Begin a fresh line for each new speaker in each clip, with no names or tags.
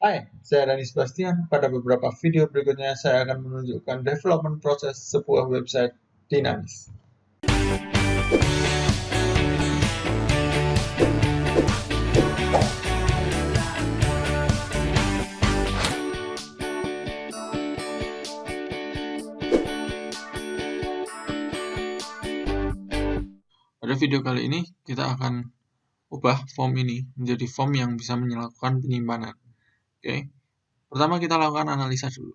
Hai, saya Rani Sebastian. Pada beberapa video berikutnya, saya akan menunjukkan development proses sebuah website dinamis. Pada video kali ini, kita akan ubah form ini menjadi form yang bisa melakukan penyimpanan. Oke, pertama kita lakukan analisa dulu.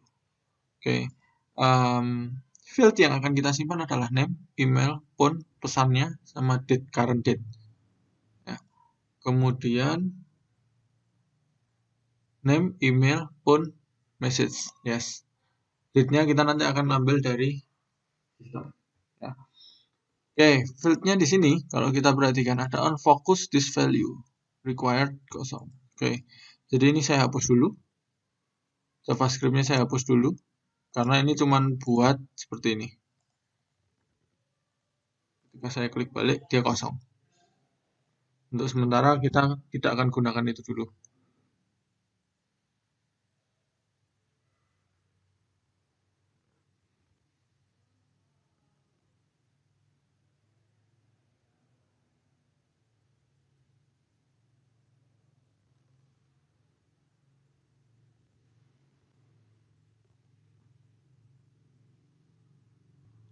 Oke, field yang akan kita simpan adalah name, email, phone, pesannya, sama date, current date. Ya. Kemudian name, email, phone, message, yes. Date-nya kita nanti akan ambil dari sistem. Ya. Oke, field-nya di sini kalau kita perhatikan ada on focus this value required kosong. Oke, jadi ini saya hapus dulu. JavaScript-nya saya hapus dulu karena ini cuma buat seperti ini. Ketika saya klik balik dia kosong. Untuk sementara kita tidak akan gunakan itu dulu.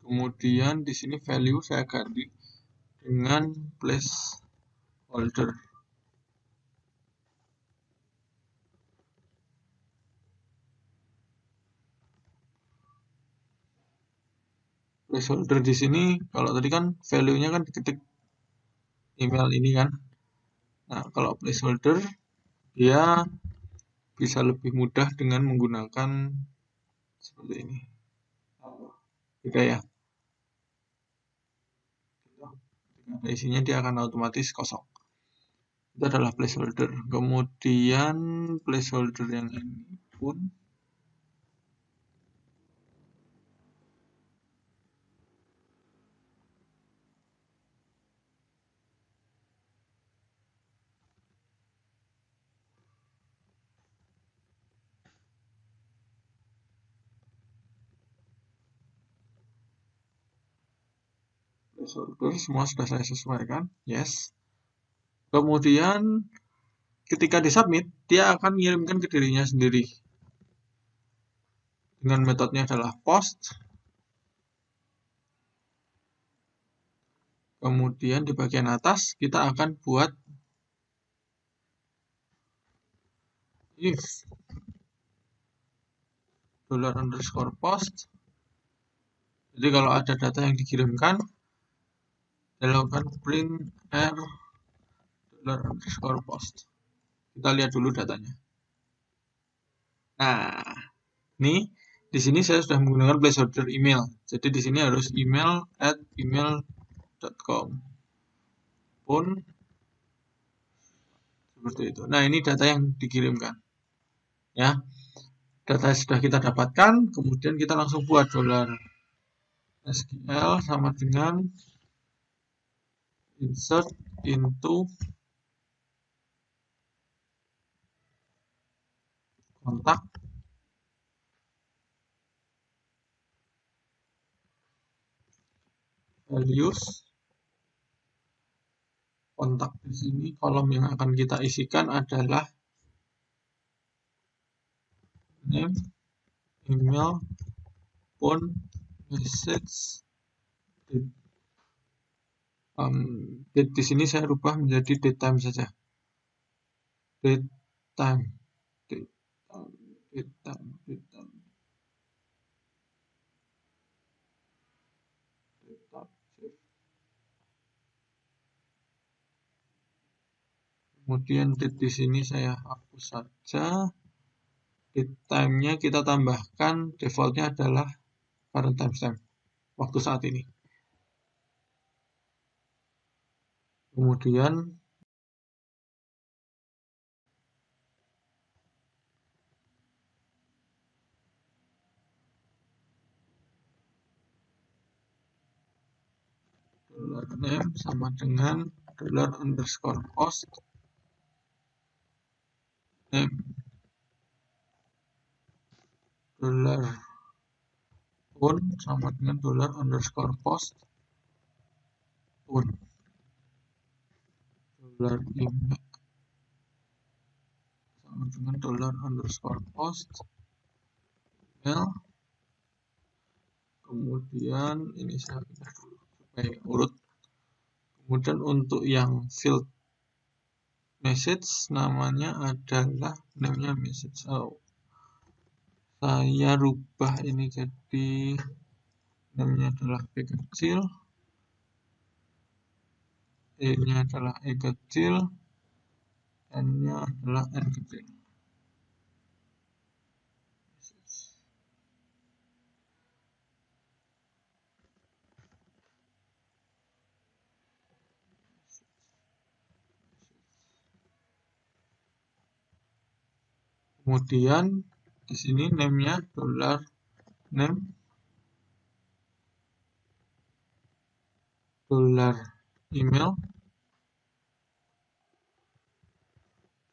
Kemudian di sini value saya ganti dengan placeholder. Placeholder di sini kalau tadi kan value-nya kan diketik email ini kan. Nah, kalau placeholder dia bisa lebih mudah dengan menggunakan seperti ini. Beda ya. Ada isinya dia akan otomatis kosong. Itu adalah placeholder. Kemudian placeholder yang ini pun placeholder semua sudah saya sesuaikan, yes. Kemudian ketika disubmit dia akan mengirimkan ke dirinya sendiri dengan metodenya adalah post. Kemudian di bagian atas kita akan buat if $_post. Jadi kalau ada data yang dikirimkan, dilakukan print r $_post. Kita lihat dulu datanya. Nah, ini di sini saya sudah menggunakan placeholder email. Jadi di sini harus email@email.com. Pun seperti itu. Nah, ini data yang dikirimkan. Ya. Data sudah kita dapatkan, kemudian kita langsung buat $SQL sama dengan insert into kontak values. Kontak di sini kolom yang akan kita isikan adalah name, email, phone, message, date. Date di sini saya rubah menjadi date time saja. Date time. Kemudian date di sini saya hapus saja. Date time-nya kita tambahkan, defaultnya adalah current timestamp, waktu saat ini. Kemudian $name sama dengan $_post name. dollar pun sama dengan dollar underscore post pun dollar email sama dengan dollar underscore post email. Kemudian ini saya pindah dulu supaya urut. Kemudian untuk yang field message namanya adalah namanya message. Saya rubah ini jadi namanya adalah P kecil, E-nya adalah E kecil, N-nya adalah N kecil. Kemudian di sini name-nya dollar name, dollar email,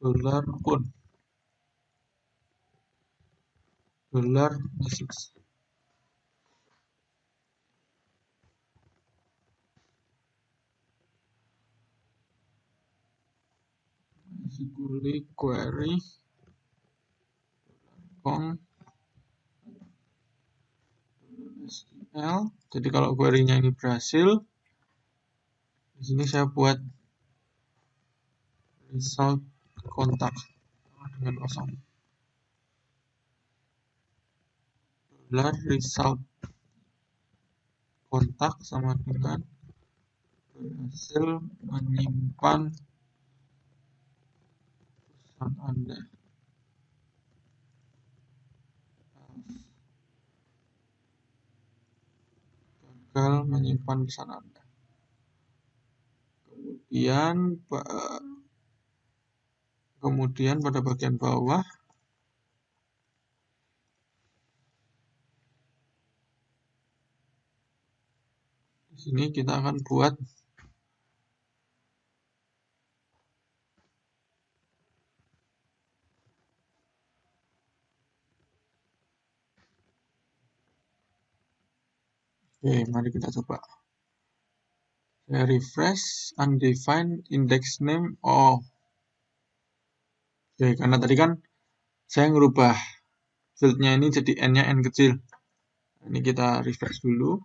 dollar pun, dollar message. Basically query com SQL. Jadi kalau query-nya ini berhasil, di sini saya buat result kontak dengan kosong. Dollar result kontak sama dengan berhasil menyimpan pesan Anda. Gagal menyimpan pesan Anda. Kemudian pada bagian bawah di sini kita akan buat oke, mari kita coba. Saya refresh undefined index name. Oke, karena tadi kan saya ngerubah fieldnya ini jadi N-nya N kecil. Ini kita refresh dulu.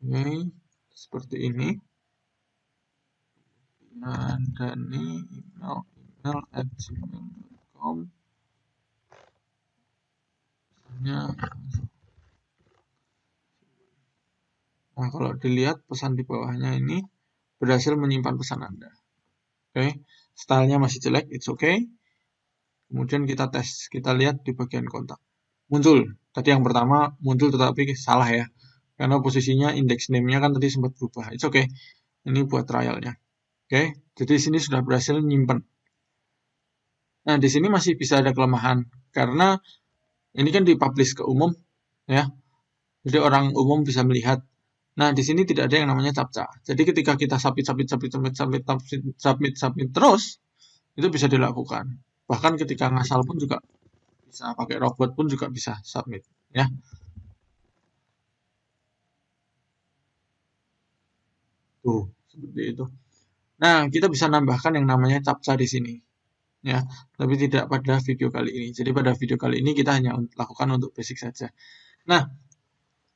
Oke, seperti ini. Dan ini email at gmail.com. Nah, kalau dilihat pesan di bawahnya ini berhasil menyimpan pesan Anda. Oke, stylenya masih jelek, it's okay. Kemudian kita tes, kita lihat di bagian kontak. Muncul, tadi yang pertama muncul tetapi salah ya. Karena posisinya index name-nya kan tadi sempat berubah. It's okay. Ini buat trialnya. Oke, jadi sini sudah berhasil nyimpen. Nah, di sini masih bisa ada kelemahan karena ini kan dipublish ke umum ya. Jadi orang umum bisa melihat. Nah, di sini tidak ada yang namanya captcha. Jadi ketika kita submit terus, itu bisa dilakukan. Bahkan ketika ngasal pun juga bisa, pakai robot pun juga bisa submit ya. Tuh, seperti itu. Nah, kita bisa nambahkan yang namanya captcha di sini. Ya, tapi tidak pada video kali ini. Jadi pada video kali ini kita hanya lakukan untuk basic saja. Nah,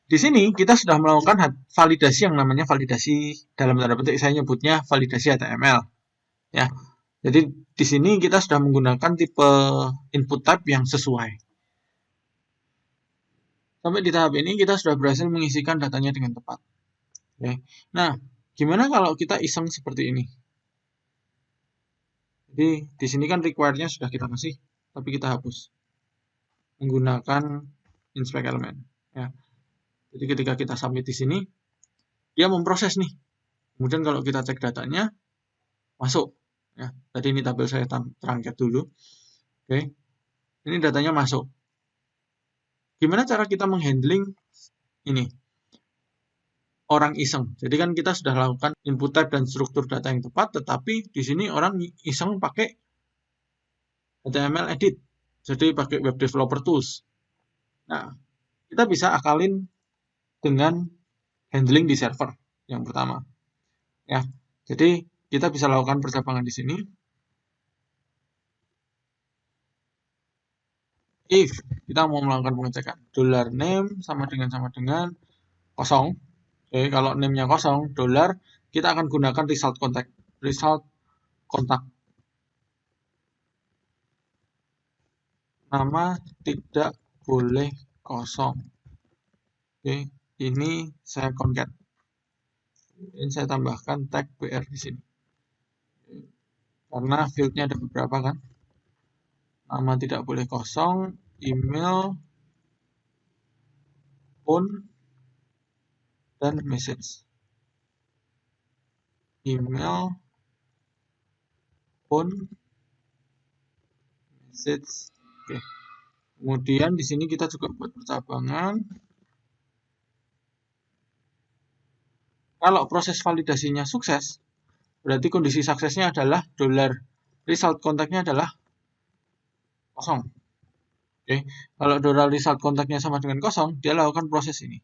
di sini kita sudah melakukan validasi yang namanya validasi dalam tanda petik saya nyebutnya validasi HTML. Ya. Jadi di sini kita sudah menggunakan tipe input type yang sesuai. Sampai di tahap ini kita sudah berhasil mengisikan datanya dengan tepat. Oke. Nah, gimana kalau kita iseng seperti ini? Jadi di sini kan require-nya sudah kita kasih, tapi kita hapus menggunakan inspect element. Ya. Jadi ketika kita submit di sini, dia memproses nih. Kemudian kalau kita cek datanya, masuk. Ya. Tadi ini tabel saya terangkat dulu. Oke. Ini datanya masuk. Gimana cara kita menghandling ini? orang iseng. Jadi kan kita sudah lakukan input type dan struktur data yang tepat, tetapi di sini orang iseng pakai HTML edit. Jadi pakai web developer tools. Nah, kita bisa akalin dengan handling di server yang pertama. Ya. Jadi kita bisa lakukan percabangan di sini. If kita mau melakukan pengecekan $name sama dengan kosong. Oke, kalau name-nya kosong, dollar, kita akan gunakan result kontak. Nama tidak boleh kosong. Oke, ini saya concat. Ini saya tambahkan tag BR di sini. Karena field-nya ada beberapa kan. Nama tidak boleh kosong, email, phone, dan message. Email, phone, message. Oke. Kemudian di sini kita juga buat percabangan. Kalau proses validasinya sukses, berarti kondisi suksesnya adalah $result kontaknya adalah kosong. Oke. Kalau $result kontaknya sama dengan kosong, dia lakukan proses ini.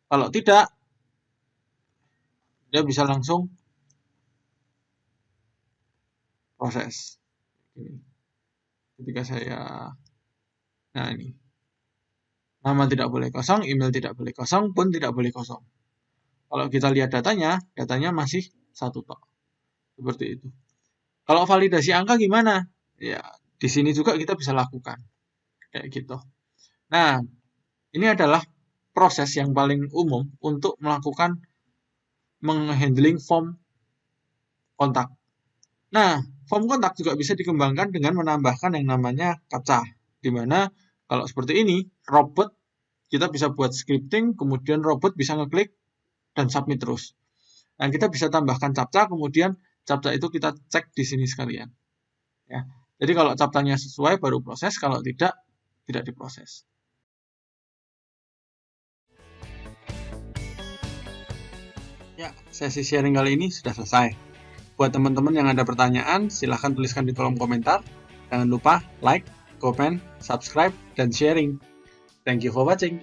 Kalau tidak, dia bisa langsung proses. Ketika saya, nah ini, nama tidak boleh kosong, email tidak boleh kosong, pun tidak boleh kosong. Kalau kita lihat datanya masih satu tok. Seperti itu. Kalau validasi angka gimana? Ya, di sini juga kita bisa lakukan. Kayak gitu. Nah, ini adalah proses yang paling umum untuk melakukan menghandling form kontak. Nah, form kontak juga bisa dikembangkan dengan menambahkan yang namanya CAPTCHA. Di mana kalau seperti ini, robot kita bisa buat scripting, kemudian robot bisa ngeklik dan submit terus. Nah, kita bisa tambahkan CAPTCHA, kemudian CAPTCHA itu kita cek di sini sekalian. Ya. Jadi kalau CAPTCHA-nya sesuai baru proses, kalau tidak diproses. Ya, sesi sharing kali ini sudah selesai. Buat teman-teman yang ada pertanyaan, silahkan tuliskan di kolom komentar. Jangan lupa like, comment, subscribe, dan sharing. Thank you for watching.